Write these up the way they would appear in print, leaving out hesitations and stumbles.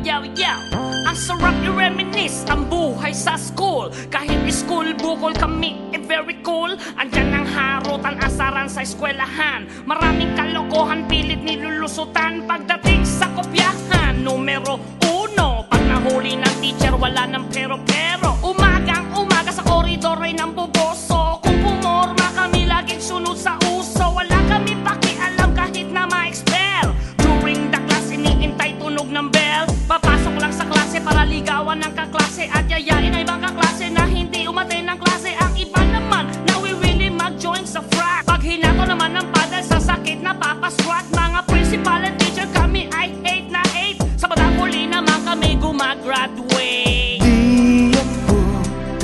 yo. Ang sarap i-reminisce ang buhay sa school. Kahit school bukol kami, very cool. Andyan ang harutan, asaran sa eskwelahan. Maraming kalokohan, pilit nilulusutan. Pagdating sa kopyahan, numero 1. Pag nahuli ng teacher, wala ng pero-pero. Umagang umaga sa koridor ay nang boboso. Kung pumorma kami, laging sunod sa uso. Wala kami pakialam kahit na ma-expel. During the class, iniintay tunog ng bell. Papasok lang sa klase para ligawan ng kaklase. At yayain ay ibang kaklase na hindi umaten ng klase. Ang iba naman, nawiwili mag-join sa frat. Pag hinato naman ng paddle, sa sakit na papaswat. Mga principal and teacher, kami ay 8 na 8. Sa bandang huli naman kami gumagraduate. Di ako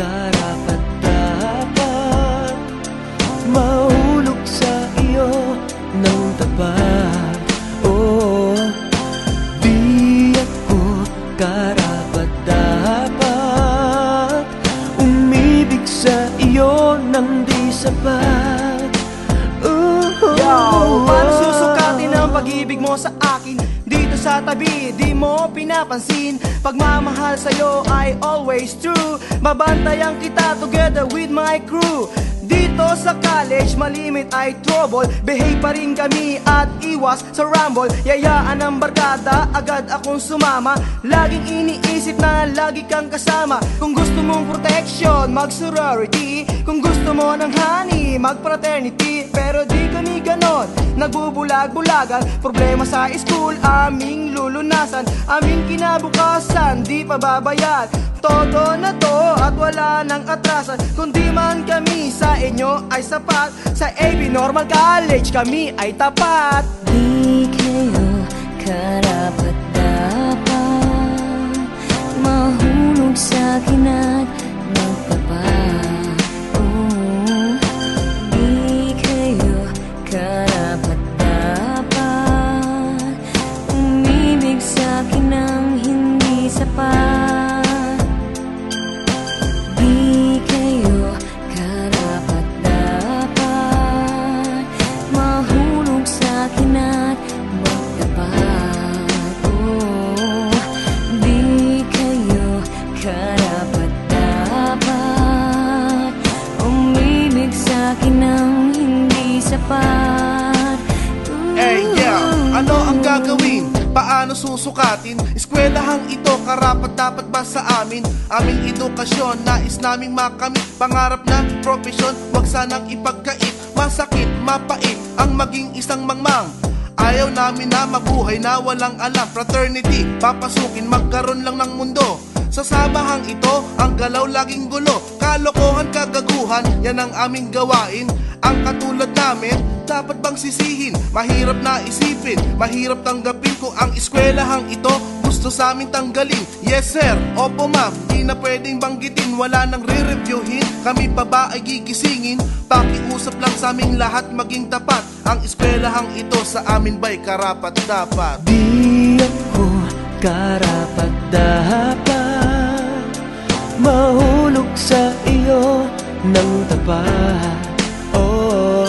karapat-dapat mahulog sa iyo ng tapat. Oh, di ako karapat-dapat umibig sa iyo ng di sapat. Yo, paano susukatin ang pag-ibig mo sa akin? Dito sa tabi, di mo pinapansin. Pagmamahal sa'yo ay always true. Babantayan kita together with my crew. Dito sa college, malimit ay trouble. Behave pa rin kami at iwas sa rumble. Yayaan ng barkada, agad akong sumama. Laging iniisip na lagi kang kasama. Kung gusto mong protection, mag-sorority. Kung gusto mo ng honey, mag-fraternity. Pero di kami ganon, nagbubulag-bulagan. Problema sa school, aming lulunasan. Aming kinabukasan, di pa babayad. Todo na to at wala nang atrasan. Kundi man kami sa inyo ay sapat. Sa AB Normal College kami ay tapat. Di kayo karapat-dapat mahulog sa akin at magtapat. Oh, di kayo karapat-dapat umibig sa akin ng hindi sapat. Di kayo karapat-dapat mahulog sa akin at magtapat. Oh, di kayo karapat-dapat umibig sa akin ng hindi sapat. Hey, yeah! Ano ang gagawin? Paano susukatin? Eskwelahang ito, karapat-dapat ba sa amin? Aming edukasyon, nais naming makamit. Pangarap na profesyon, wag sanang ipagkait. Masakit, mapait, ang maging isang mangmang. Ayaw namin na mabuhay na walang alam. Fraternity, papasukin, magkaroon lang ng mundo. Sa sabahang ito, ang galaw laging gulo. Kalokohan, kagaguhan, yan ang aming gawain. Ang katulad namin, dapat bang sisihin? Mahirap na isipin, mahirap tanggapin kung ang eskwelahang ito gusto sa amin tanggalin. Yes sir, opo ma'am, di na pwedeng banggitin. Wala nang re-reviewin, kami pa ba ay gigisingin? Pakiusap lang sa aming lahat maging tapat. Ang eskwelahang ito sa amin ba'y karapat-dapat? Di ako karapat-dapat mahulog sa iyo ng tapat. Oh,